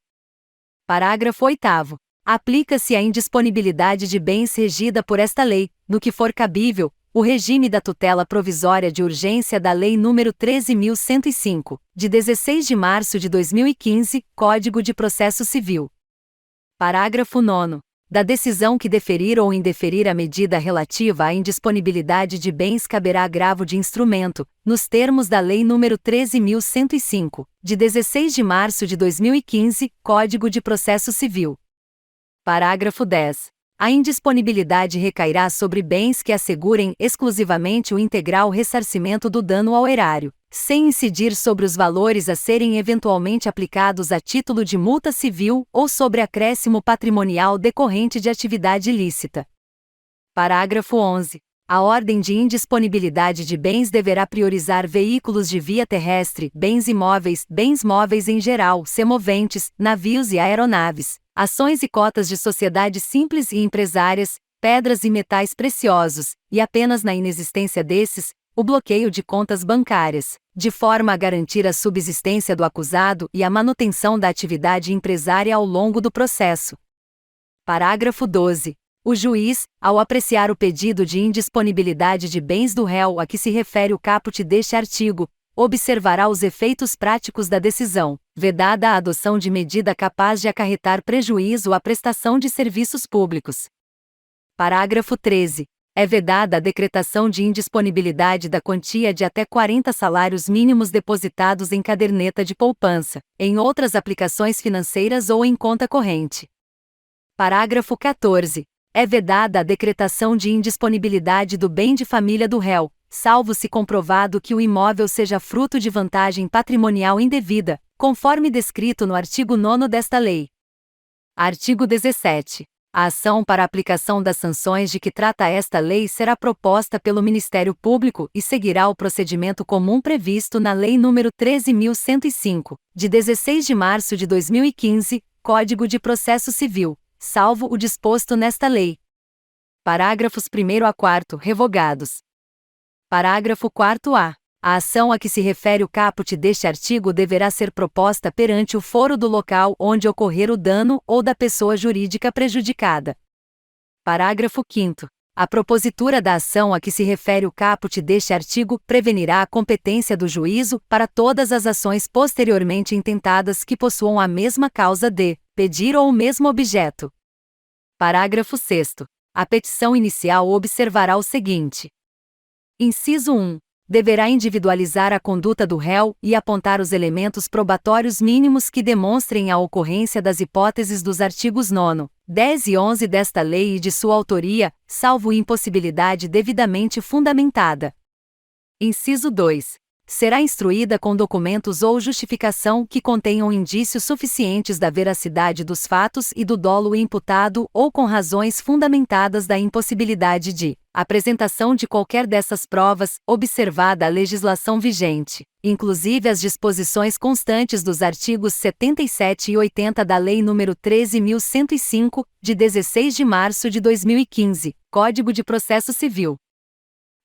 Parágrafo 8º. Aplica-se a indisponibilidade de bens regida por esta lei, no que for cabível, o regime da tutela provisória de urgência da Lei nº 13.105, de 16 de março de 2015, Código de Processo Civil. Parágrafo 9º. Da decisão que deferir ou indeferir a medida relativa à indisponibilidade de bens caberá agravo de instrumento, nos termos da Lei nº 13.105, de 16 de março de 2015, Código de Processo Civil. Parágrafo 10. A indisponibilidade recairá sobre bens que assegurem exclusivamente o integral ressarcimento do dano ao erário, sem incidir sobre os valores a serem eventualmente aplicados a título de multa civil ou sobre acréscimo patrimonial decorrente de atividade ilícita. Parágrafo 11. A ordem de indisponibilidade de bens deverá priorizar veículos de via terrestre, bens imóveis, bens móveis em geral, semoventes, navios e aeronaves, ações e cotas de sociedades simples e empresárias, pedras e metais preciosos, e apenas na inexistência desses, o bloqueio de contas bancárias, de forma a garantir a subsistência do acusado e a manutenção da atividade empresária ao longo do processo. Parágrafo 12. O juiz, ao apreciar o pedido de indisponibilidade de bens do réu a que se refere o caput deste artigo, observará os efeitos práticos da decisão, vedada a adoção de medida capaz de acarretar prejuízo à prestação de serviços públicos. Parágrafo 13. É vedada a decretação de indisponibilidade da quantia de até 40 salários mínimos depositados em caderneta de poupança, em outras aplicações financeiras ou em conta corrente. Parágrafo 14. É vedada a decretação de indisponibilidade do bem de família do réu, salvo se comprovado que o imóvel seja fruto de vantagem patrimonial indevida, conforme descrito no artigo 9º desta lei. Artigo 17. A ação para a aplicação das sanções de que trata esta lei será proposta pelo Ministério Público e seguirá o procedimento comum previsto na Lei nº 13.105, de 16 de março de 2015, Código de Processo Civil, salvo o disposto nesta lei. Parágrafos 1º a 4º revogados. Parágrafo 4º-A. A ação a que se refere o caput deste artigo deverá ser proposta perante o foro do local onde ocorrer o dano ou da pessoa jurídica prejudicada. Parágrafo 5º. A propositura da ação a que se refere o caput deste artigo prevenirá a competência do juízo para todas as ações posteriormente intentadas que possuam a mesma causa de pedir ou o mesmo objeto. Parágrafo 6º. A petição inicial observará o seguinte. Inciso 1. Deverá individualizar a conduta do réu e apontar os elementos probatórios mínimos que demonstrem a ocorrência das hipóteses dos artigos 9, 10 e 11 desta lei e de sua autoria, salvo impossibilidade devidamente fundamentada. Inciso 2. será instruída com documentos ou justificação que contenham indícios suficientes da veracidade dos fatos e do dolo imputado ou com razões fundamentadas da impossibilidade de apresentação de qualquer dessas provas, observada a legislação vigente, inclusive as disposições constantes dos artigos 77 e 80 da Lei nº 13.105, de 16 de março de 2015, Código de Processo Civil.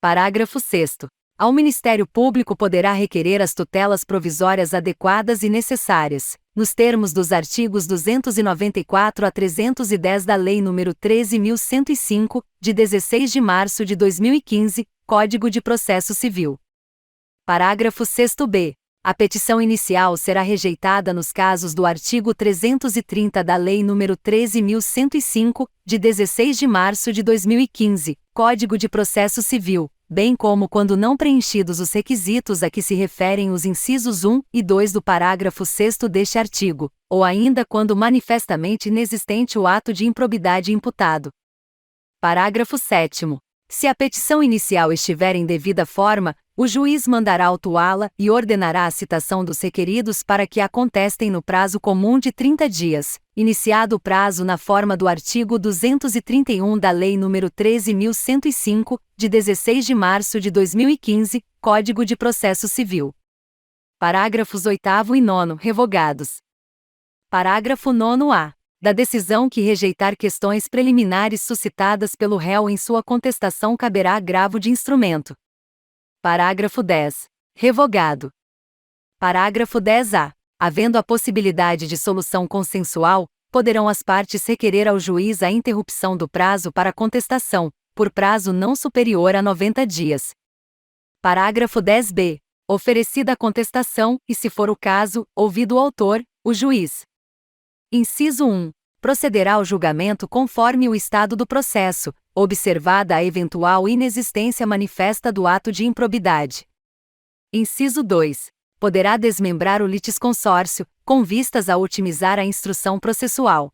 Parágrafo 6º. Ao Ministério Público poderá requerer as tutelas provisórias adequadas e necessárias, nos termos dos artigos 294 a 310 da Lei nº 13.105, de 16 de março de 2015, Código de Processo Civil. Parágrafo 6º-b. A petição inicial será rejeitada nos casos do artigo 330 da Lei nº 13.105, de 16 de março de 2015, Código de Processo Civil, bem como quando não preenchidos os requisitos a que se referem os incisos 1 e 2 do parágrafo 6º deste artigo, ou ainda quando manifestamente inexistente o ato de improbidade imputado. Parágrafo 7º. Se a petição inicial estiver em devida forma, o juiz mandará autuá-la e ordenará a citação dos requeridos para que a contestem no prazo comum de 30 dias, iniciado o prazo na forma do artigo 231 da Lei nº 13.105, de 16 de março de 2015, Código de Processo Civil. Parágrafos 8º e 9º revogados. Parágrafo 9º-a. Da decisão que rejeitar questões preliminares suscitadas pelo réu em sua contestação caberá agravo de instrumento. Parágrafo 10. Revogado. Parágrafo 10-a. Havendo a possibilidade de solução consensual, poderão as partes requerer ao juiz a interrupção do prazo para contestação, por prazo não superior a 90 dias. Parágrafo 10-b. Oferecida a contestação, e se for o caso, ouvido o autor, o juiz. Inciso 1. Procederá ao julgamento conforme o estado do processo, observada a eventual inexistência manifesta do ato de improbidade. Inciso 2. Poderá desmembrar o litisconsórcio, com vistas a otimizar a instrução processual.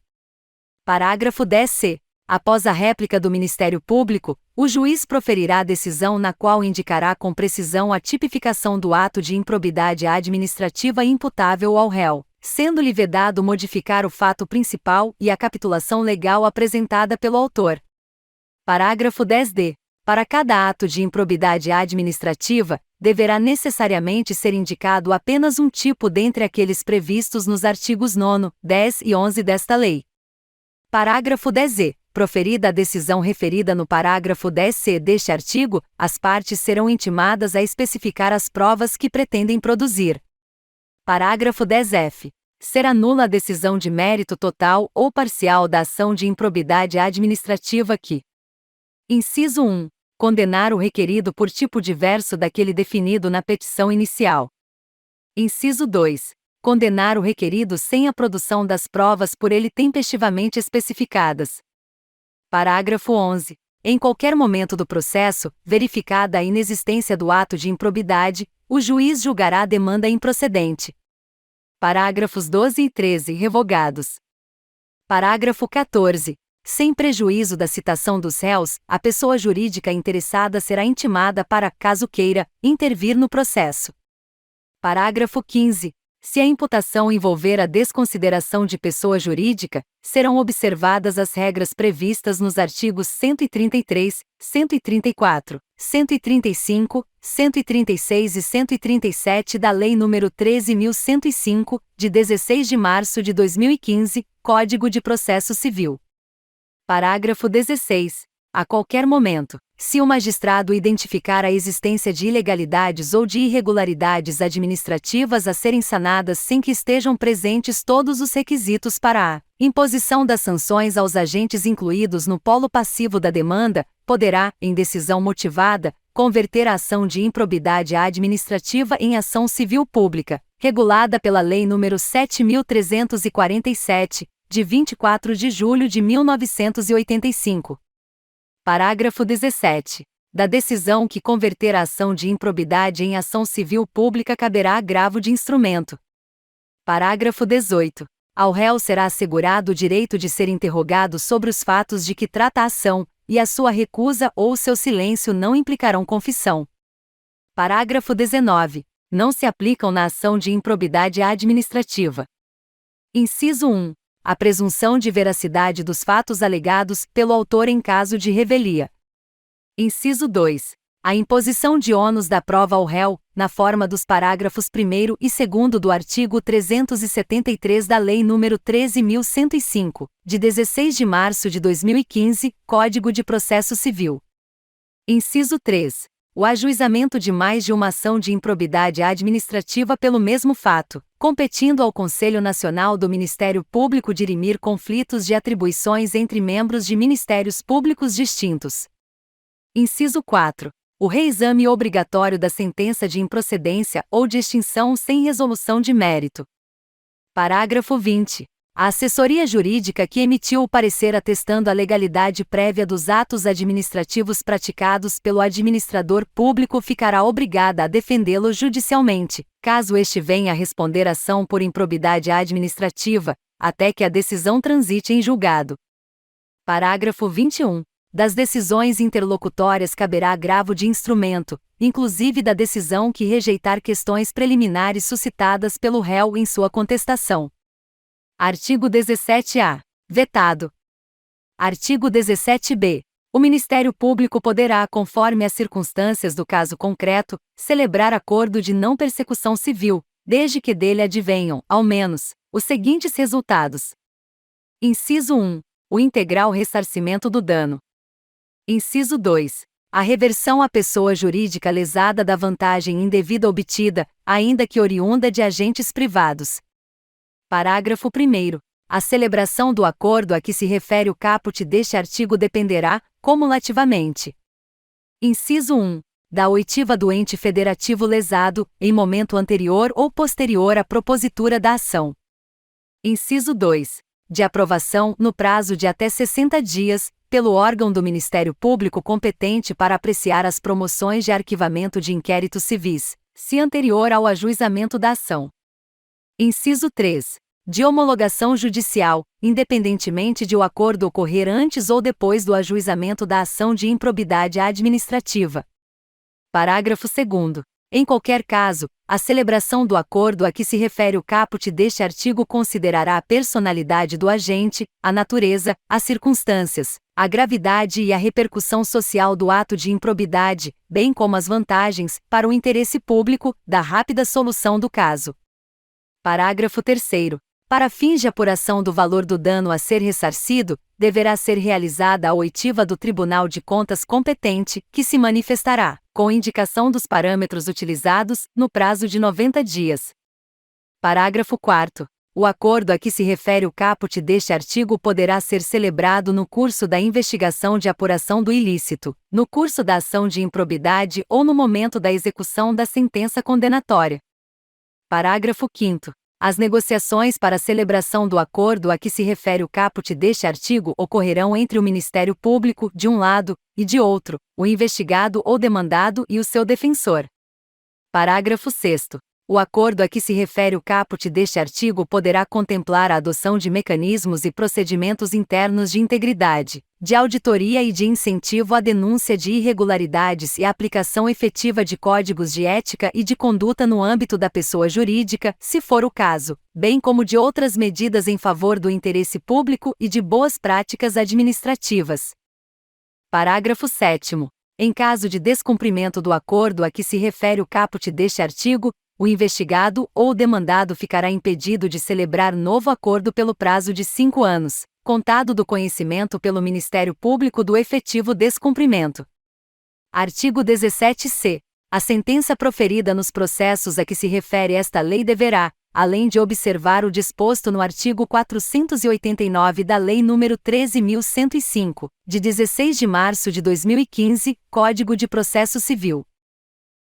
Parágrafo 10-c. Após a réplica do Ministério Público, o juiz proferirá a decisão na qual indicará com precisão a tipificação do ato de improbidade administrativa imputável ao réu, sendo-lhe vedado modificar o fato principal e a capitulação legal apresentada pelo autor. Parágrafo 10-d. Para cada ato de improbidade administrativa, deverá necessariamente ser indicado apenas um tipo dentre aqueles previstos nos artigos 9º, 10 e 11 desta lei. Parágrafo 10-e. Proferida a decisão referida no parágrafo 10-c deste artigo, as partes serão intimadas a especificar as provas que pretendem produzir. Parágrafo 10-f. Será nula a decisão de mérito total ou parcial da ação de improbidade administrativa que: Inciso 1. Condenar o requerido por tipo diverso daquele definido na petição inicial. Inciso 2. Condenar o requerido sem a produção das provas por ele tempestivamente especificadas. Parágrafo 11. Em qualquer momento do processo, verificada a inexistência do ato de improbidade, o juiz julgará a demanda improcedente. Parágrafos 12 e 13 revogados. Parágrafo 14. Sem prejuízo da citação dos réus, a pessoa jurídica interessada será intimada para, caso queira, intervir no processo. Parágrafo 15. Se a imputação envolver a desconsideração de pessoa jurídica, serão observadas as regras previstas nos artigos 133, 134, 135, 136 e 137 da Lei nº 13.105, de 16 de março de 2015, Código de Processo Civil. Parágrafo 16. A qualquer momento, se o magistrado identificar a existência de ilegalidades ou de irregularidades administrativas a serem sanadas sem que estejam presentes todos os requisitos para a imposição das sanções aos agentes incluídos no polo passivo da demanda, poderá, em decisão motivada, converter a ação de improbidade administrativa em ação civil pública, regulada pela Lei nº 7.347, de 24 de julho de 1985. Parágrafo 17. Da decisão que converter a ação de improbidade em ação civil pública caberá agravo de instrumento. Parágrafo 18. Ao réu será assegurado o direito de ser interrogado sobre os fatos de que trata a ação, e a sua recusa ou seu silêncio não implicarão confissão. Parágrafo 19. não se aplicam na ação de improbidade administrativa. Inciso 1. A presunção de veracidade dos fatos alegados pelo autor em caso de revelia. Inciso 2. A imposição de ônus da prova ao réu, na forma dos parágrafos 1º e 2º do artigo 373 da Lei nº 13.105, de 16 de março de 2015, Código de Processo Civil. Inciso 3. O ajuizamento de mais de uma ação de improbidade administrativa pelo mesmo fato, competindo ao Conselho Nacional do Ministério Público dirimir conflitos de atribuições entre membros de ministérios públicos distintos. Inciso 4. O reexame obrigatório da sentença de improcedência ou de extinção sem resolução de mérito. Parágrafo 20. A assessoria jurídica que emitiu o parecer atestando a legalidade prévia dos atos administrativos praticados pelo administrador público ficará obrigada a defendê-lo judicialmente, caso este venha a responder ação por improbidade administrativa, até que a decisão transite em julgado. Parágrafo 21. Das decisões interlocutórias caberá agravo de instrumento, inclusive da decisão que rejeitar questões preliminares suscitadas pelo réu em sua contestação. Artigo 17-A. Vetado. Artigo 17-B. O Ministério Público poderá, conforme as circunstâncias do caso concreto, celebrar acordo de não persecução civil, desde que dele advenham, ao menos, os seguintes resultados. Inciso 1. O integral ressarcimento do dano. Inciso 2. A reversão à pessoa jurídica lesada da vantagem indevida obtida, ainda que oriunda de agentes privados. Parágrafo 1º. A celebração do acordo a que se refere o caput deste artigo dependerá, cumulativamente. Inciso 1. Da oitiva do ente federativo lesado, em momento anterior ou posterior à propositura da ação. Inciso 2. De aprovação, no prazo de até 60 dias, pelo órgão do Ministério Público competente para apreciar as promoções de arquivamento de inquéritos civis, se anterior ao ajuizamento da ação. Inciso 3. De homologação judicial, independentemente de o acordo ocorrer antes ou depois do ajuizamento da ação de improbidade administrativa. Parágrafo 2º. Em qualquer caso, a celebração do acordo a que se refere o caput deste artigo considerará a personalidade do agente, a natureza, as circunstâncias, a gravidade e a repercussão social do ato de improbidade, bem como as vantagens, para o interesse público, da rápida solução do caso. Parágrafo 3º. Para fins de apuração do valor do dano a ser ressarcido, deverá ser realizada a oitiva do Tribunal de Contas competente, que se manifestará, com indicação dos parâmetros utilizados, no prazo de 90 dias. Parágrafo 4º. O acordo a que se refere o caput deste artigo poderá ser celebrado no curso da investigação de apuração do ilícito, no curso da ação de improbidade ou no momento da execução da sentença condenatória. Parágrafo 5º. As negociações para a celebração do acordo a que se refere o caput deste artigo ocorrerão entre o Ministério Público, de um lado, e de outro, o investigado ou demandado e o seu defensor. Parágrafo 6º. O acordo a que se refere o caput deste artigo poderá contemplar a adoção de mecanismos e procedimentos internos de integridade, de auditoria e de incentivo à denúncia de irregularidades e a aplicação efetiva de códigos de ética e de conduta no âmbito da pessoa jurídica, se for o caso, bem como de outras medidas em favor do interesse público e de boas práticas administrativas. Parágrafo 7º. Em caso de descumprimento do acordo a que se refere o caput deste artigo, o investigado ou o demandado ficará impedido de celebrar novo acordo pelo prazo de 5 anos, contado do conhecimento pelo Ministério Público do efetivo descumprimento. Artigo 17-C. A sentença proferida nos processos a que se refere esta lei deverá, além de observar o disposto no artigo 489 da Lei nº 13.105, de 16 de março de 2015, Código de Processo Civil.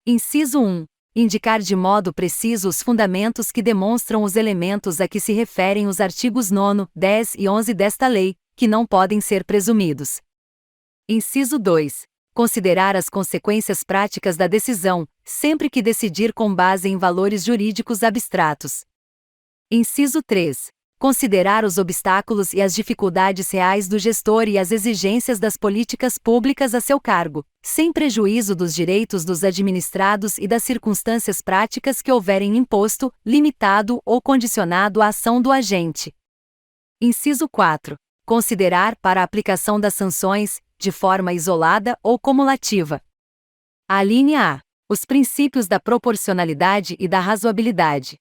Inciso 1. Indicar de modo preciso os fundamentos que demonstram os elementos a que se referem os artigos 9, 10 e 11 desta lei, que não podem ser presumidos. Inciso 2. Considerar as consequências práticas da decisão, sempre que decidir com base em valores jurídicos abstratos. Inciso 3. Considerar os obstáculos e as dificuldades reais do gestor e as exigências das políticas públicas a seu cargo, sem prejuízo dos direitos dos administrados e das circunstâncias práticas que houverem imposto, limitado ou condicionado a ação do agente. Inciso 4. Considerar para a aplicação das sanções, de forma isolada ou cumulativa. A linha A. Os princípios da proporcionalidade e da razoabilidade.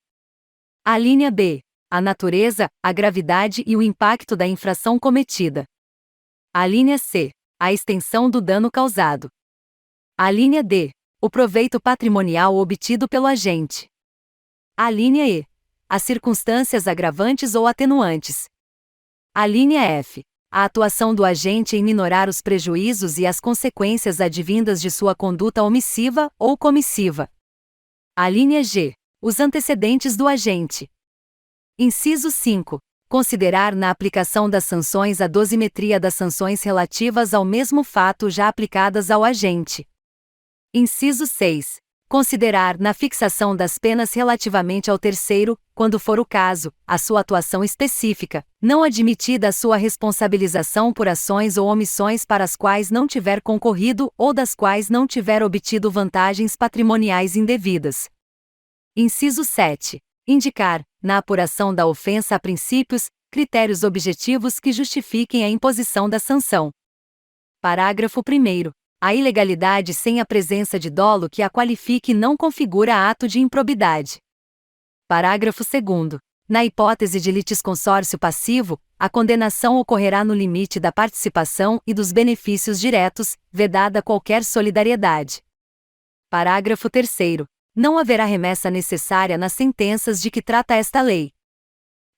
A linha B. A natureza, a gravidade e o impacto da infração cometida. A linha C. A extensão do dano causado. A linha D. O proveito patrimonial obtido pelo agente. A linha E. As circunstâncias agravantes ou atenuantes. A linha F. A atuação do agente em minorar os prejuízos e as consequências advindas de sua conduta omissiva ou comissiva. A linha G. Os antecedentes do agente. Inciso 5. Considerar na aplicação das sanções a dosimetria das sanções relativas ao mesmo fato já aplicadas ao agente. Inciso 6. Considerar na fixação das penas relativamente ao terceiro, quando for o caso, a sua atuação específica, não admitida a sua responsabilização por ações ou omissões para as quais não tiver concorrido ou das quais não tiver obtido vantagens patrimoniais indevidas. Inciso 7. Indicar, na apuração da ofensa a princípios, critérios objetivos que justifiquem a imposição da sanção. Parágrafo 1º. A ilegalidade sem a presença de dolo que a qualifique não configura ato de improbidade. Parágrafo 2º. Na hipótese de litisconsórcio passivo, a condenação ocorrerá no limite da participação e dos benefícios diretos, vedada qualquer solidariedade. Parágrafo 3º. Não haverá remessa necessária nas sentenças de que trata esta lei.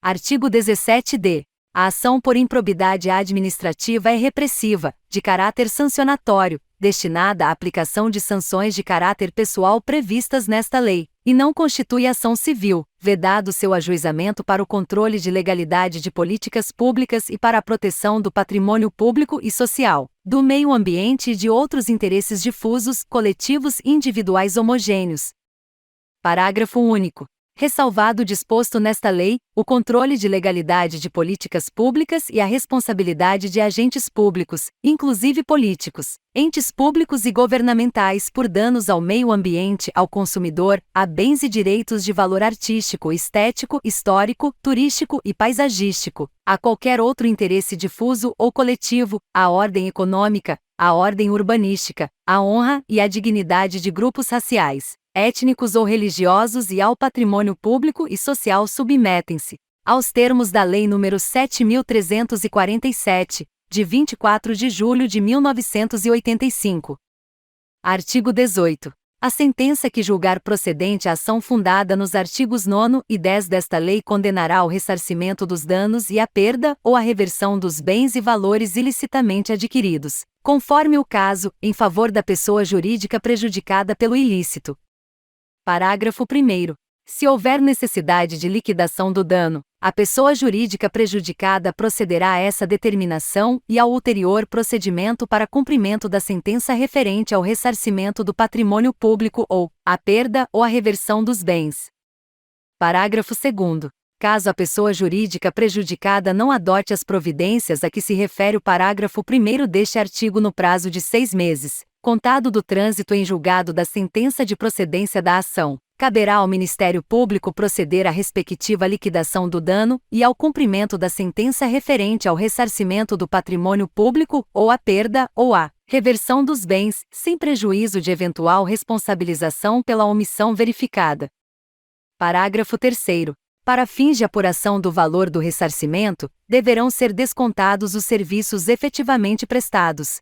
Artigo 17-D. A ação por improbidade administrativa é repressiva, de caráter sancionatório, destinada à aplicação de sanções de caráter pessoal previstas nesta lei, e não constitui ação civil, vedado seu ajuizamento para o controle de legalidade de políticas públicas e para a proteção do patrimônio público e social, do meio ambiente e de outros interesses difusos, coletivos e individuais homogêneos. Parágrafo único. Ressalvado o disposto nesta lei, o controle de legalidade de políticas públicas e a responsabilidade de agentes públicos, inclusive políticos, entes públicos e governamentais por danos ao meio ambiente, ao consumidor, a bens e direitos de valor artístico, estético, histórico, turístico e paisagístico, a qualquer outro interesse difuso ou coletivo, à ordem econômica, à ordem urbanística, à honra e à dignidade de grupos raciais, étnicos ou religiosos e ao patrimônio público e social submetem-se aos termos da Lei nº 7.347, de 24 de julho de 1985. Artigo 18. A sentença que julgar procedente a ação fundada nos artigos 9 e 10 desta lei condenará ao ressarcimento dos danos e à perda ou à reversão dos bens e valores ilicitamente adquiridos, conforme o caso, em favor da pessoa jurídica prejudicada pelo ilícito. Parágrafo 1º. Se houver necessidade de liquidação do dano, a pessoa jurídica prejudicada procederá a essa determinação e ao ulterior procedimento para cumprimento da sentença referente ao ressarcimento do patrimônio público ou, à perda ou à reversão dos bens. Parágrafo 2º. Caso a pessoa jurídica prejudicada não adote as providências a que se refere o parágrafo 1º deste artigo no prazo de 6 meses, contado do trânsito em julgado da sentença de procedência da ação, caberá ao Ministério Público proceder à respectiva liquidação do dano e ao cumprimento da sentença referente ao ressarcimento do patrimônio público ou à perda ou à reversão dos bens, sem prejuízo de eventual responsabilização pela omissão verificada. Parágrafo 3º. Para fins de apuração do valor do ressarcimento, deverão ser descontados os serviços efetivamente prestados.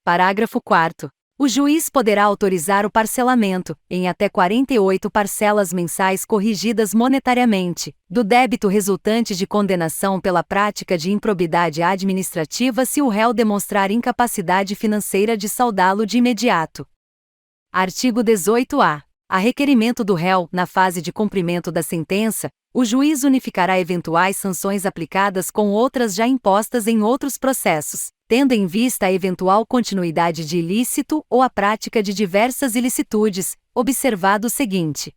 Parágrafo 4º. O juiz poderá autorizar o parcelamento, em até 48 parcelas mensais corrigidas monetariamente, do débito resultante de condenação pela prática de improbidade administrativa se o réu demonstrar incapacidade financeira de saldá-lo de imediato. Artigo 18-A. A requerimento do réu, na fase de cumprimento da sentença, o juiz unificará eventuais sanções aplicadas com outras já impostas em outros processos, tendo em vista a eventual continuidade de ilícito ou a prática de diversas ilicitudes, observado o seguinte.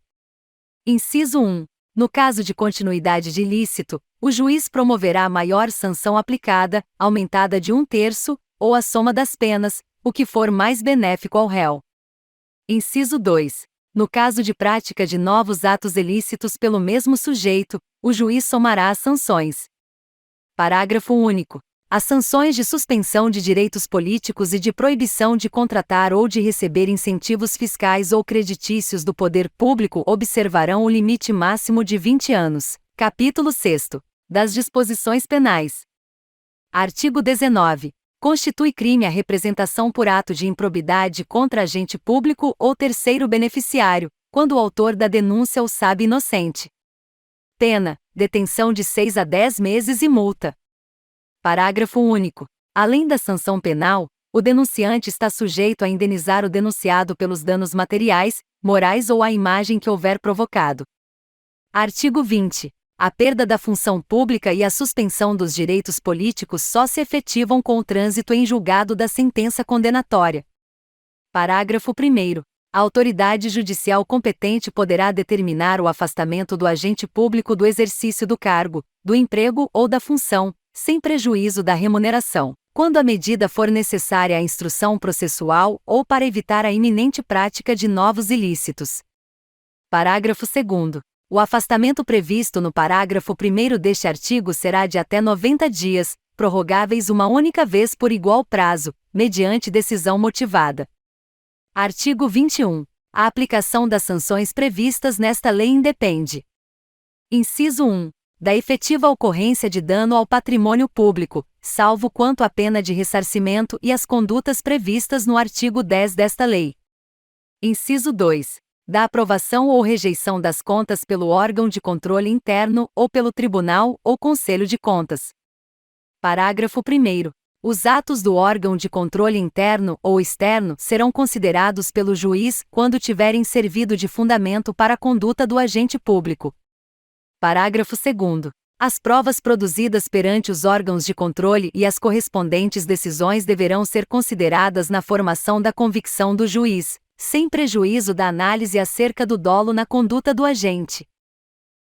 Inciso 1. No caso de continuidade de ilícito, o juiz promoverá a maior sanção aplicada, aumentada de 1/3, ou a soma das penas, o que for mais benéfico ao réu. Inciso 2. No caso de prática de novos atos ilícitos pelo mesmo sujeito, o juiz somará as sanções. Parágrafo único. As sanções de suspensão de direitos políticos e de proibição de contratar ou de receber incentivos fiscais ou creditícios do poder público observarão o limite máximo de 20 anos. Capítulo 6º. Das disposições penais. Artigo 19. Constitui crime a representação por ato de improbidade contra agente público ou terceiro beneficiário, quando o autor da denúncia o sabe inocente. Pena: detenção de 6 a 10 meses e multa. Parágrafo único. Além da sanção penal, o denunciante está sujeito a indenizar o denunciado pelos danos materiais, morais ou à imagem que houver provocado. Artigo 20. A perda da função pública e a suspensão dos direitos políticos só se efetivam com o trânsito em julgado da sentença condenatória. Parágrafo 1º. A autoridade judicial competente poderá determinar o afastamento do agente público do exercício do cargo, do emprego ou da função, sem prejuízo da remuneração, quando a medida for necessária à instrução processual ou para evitar a iminente prática de novos ilícitos. Parágrafo 2º. O afastamento previsto no parágrafo 1º deste artigo será de até 90 dias, prorrogáveis uma única vez por igual prazo, mediante decisão motivada. Artigo 21. A aplicação das sanções previstas nesta lei independe. Inciso 1. Da efetiva ocorrência de dano ao patrimônio público, salvo quanto à pena de ressarcimento e as condutas previstas no artigo 10 desta lei. Inciso 2. Da aprovação ou rejeição das contas pelo órgão de controle interno ou pelo Tribunal ou Conselho de Contas. Parágrafo 1º. Os atos do órgão de controle interno ou externo serão considerados pelo juiz quando tiverem servido de fundamento para a conduta do agente público. Parágrafo 2º. As provas produzidas perante os órgãos de controle e as correspondentes decisões deverão ser consideradas na formação da convicção do juiz, sem prejuízo da análise acerca do dolo na conduta do agente.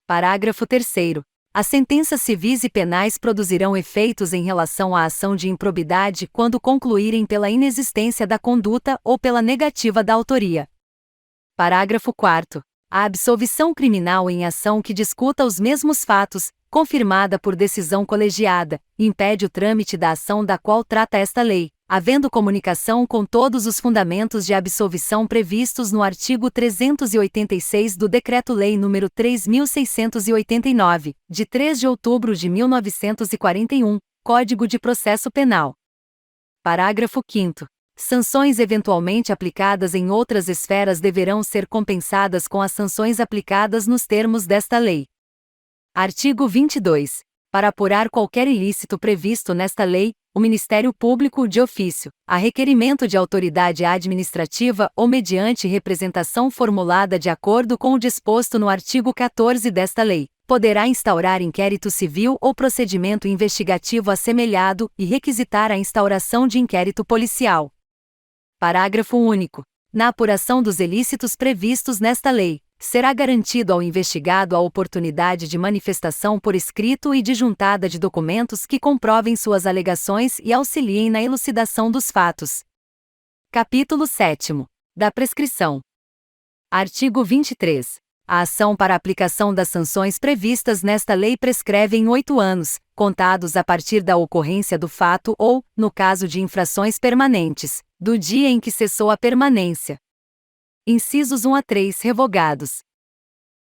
Parágrafo 3º. As sentenças civis e penais produzirão efeitos em relação à ação de improbidade quando concluírem pela inexistência da conduta ou pela negativa da autoria. Parágrafo 4º. A absolvição criminal em ação que discuta os mesmos fatos, confirmada por decisão colegiada, impede o trâmite da ação da qual trata esta lei, havendo comunicação com todos os fundamentos de absolvição previstos no artigo 386 do Decreto-Lei nº 3.689, de 3 de outubro de 1941, Código de Processo Penal. Parágrafo 5º. Sanções eventualmente aplicadas em outras esferas deverão ser compensadas com as sanções aplicadas nos termos desta lei. Artigo 22. Para apurar qualquer ilícito previsto nesta lei, o Ministério Público, de ofício, a requerimento de autoridade administrativa ou mediante representação formulada de acordo com o disposto no artigo 14 desta lei, poderá instaurar inquérito civil ou procedimento investigativo assemelhado e requisitar a instauração de inquérito policial. Parágrafo único. Na apuração dos ilícitos previstos nesta lei, será garantido ao investigado a oportunidade de manifestação por escrito e de juntada de documentos que comprovem suas alegações e auxiliem na elucidação dos fatos. Capítulo 7º. Da prescrição. Artigo 23. A ação para aplicação das sanções previstas nesta lei prescreve em 8 anos, contados a partir da ocorrência do fato ou, no caso de infrações permanentes, do dia em que cessou a permanência. Incisos 1 a 3 revogados.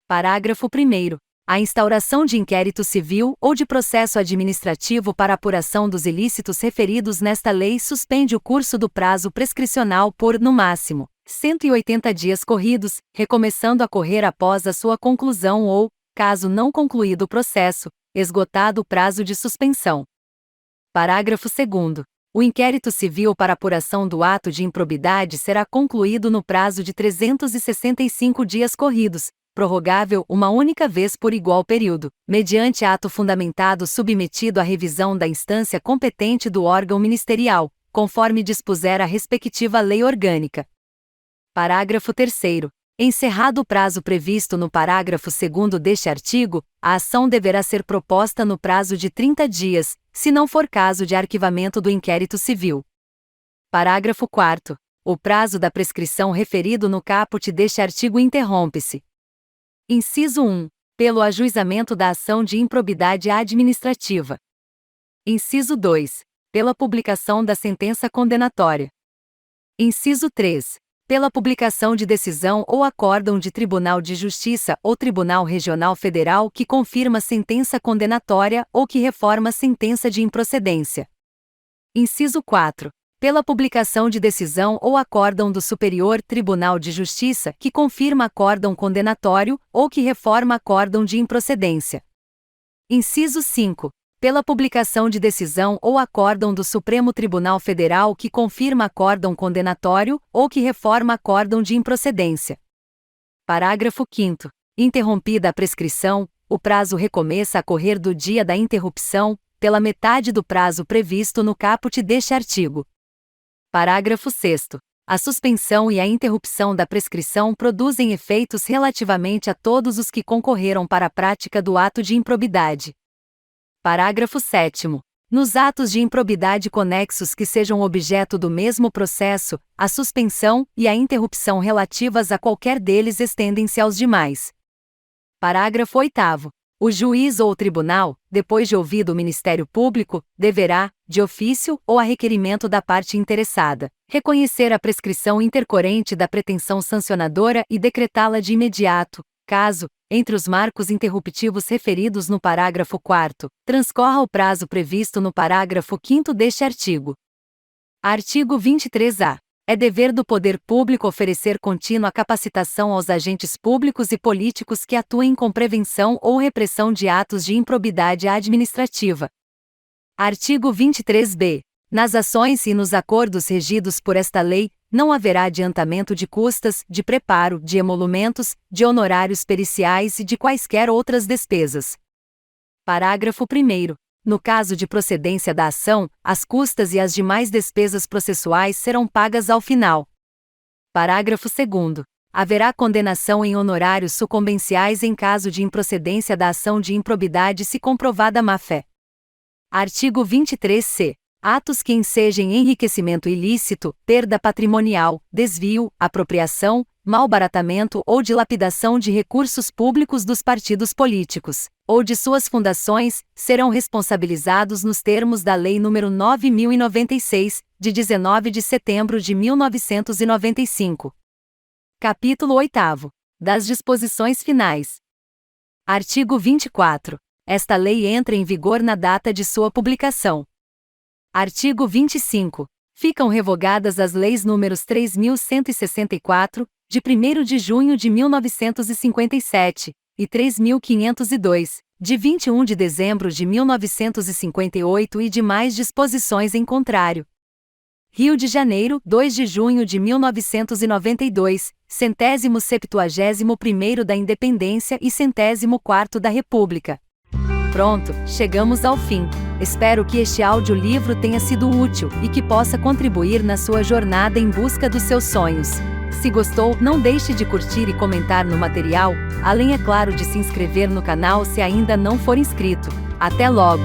Parágrafo 1º. A instauração de inquérito civil ou de processo administrativo para apuração dos ilícitos referidos nesta lei suspende o curso do prazo prescricional por, no máximo, 180 dias corridos, recomeçando a correr após a sua conclusão ou, caso não concluído o processo, esgotado o prazo de suspensão. Parágrafo 2º. O inquérito civil para apuração do ato de improbidade será concluído no prazo de 365 dias corridos, prorrogável uma única vez por igual período, mediante ato fundamentado submetido à revisão da instância competente do órgão ministerial, conforme dispuser a respectiva lei orgânica. Parágrafo 3º. Encerrado o prazo previsto no parágrafo 2º deste artigo, a ação deverá ser proposta no prazo de 30 dias, se não for caso de arquivamento do inquérito civil. Parágrafo 4º. O prazo da prescrição referido no caput deste artigo interrompe-se. Inciso 1. Pelo ajuizamento da ação de improbidade administrativa. Inciso 2. Pela publicação da sentença condenatória. Inciso 3. Pela publicação de decisão ou acórdão de Tribunal de Justiça ou Tribunal Regional Federal que confirma sentença condenatória ou que reforma sentença de improcedência. Inciso 4. Pela publicação de decisão ou acórdão do Superior Tribunal de Justiça que confirma acórdão condenatório ou que reforma acórdão de improcedência. Inciso 5. Pela publicação de decisão ou acórdão do Supremo Tribunal Federal que confirma acórdão condenatório ou que reforma acórdão de improcedência. Parágrafo 5º. Interrompida a prescrição, o prazo recomeça a correr do dia da interrupção, pela metade do prazo previsto no caput deste artigo. Parágrafo 6º. A suspensão e a interrupção da prescrição produzem efeitos relativamente a todos os que concorreram para a prática do ato de improbidade. Parágrafo 7º. Nos atos de improbidade conexos que sejam objeto do mesmo processo, a suspensão e a interrupção relativas a qualquer deles estendem-se aos demais. Parágrafo 8º. O juiz ou o tribunal, depois de ouvido o Ministério Público, deverá, de ofício ou a requerimento da parte interessada, reconhecer a prescrição intercorrente da pretensão sancionadora e decretá-la de imediato, caso, entre os marcos interruptivos referidos no parágrafo 4º, transcorra o prazo previsto no parágrafo 5º deste artigo. Artigo 23-A. É dever do poder público oferecer contínua capacitação aos agentes públicos e políticos que atuem com prevenção ou repressão de atos de improbidade administrativa. Artigo 23-B. Nas ações e nos acordos regidos por esta lei, não haverá adiantamento de custas, de preparo, de emolumentos, de honorários periciais e de quaisquer outras despesas. Parágrafo 1º. No caso de procedência da ação, as custas e as demais despesas processuais serão pagas ao final. Parágrafo 2º. Haverá condenação em honorários sucumbenciais em caso de improcedência da ação de improbidade se comprovada má-fé. Artigo 23-C. Atos que ensejem enriquecimento ilícito, perda patrimonial, desvio, apropriação, malbaratamento ou dilapidação de recursos públicos dos partidos políticos, ou de suas fundações, serão responsabilizados nos termos da Lei nº 9.096, de 19 de setembro de 1995. Capítulo 8º. Das disposições finais. Artigo 24. Esta lei entra em vigor na data de sua publicação. Artigo 25. Ficam revogadas as leis números 3.164, de 1º de junho de 1957, e 3.502, de 21 de dezembro de 1958 e demais disposições em contrário. Rio de Janeiro, 2 de junho de 1992, 171º da Independência e 104º da República. Pronto, chegamos ao fim. Espero que este audiolivro tenha sido útil e que possa contribuir na sua jornada em busca dos seus sonhos. Se gostou, não deixe de curtir e comentar no material, além, é claro, de se inscrever no canal se ainda não for inscrito. Até logo!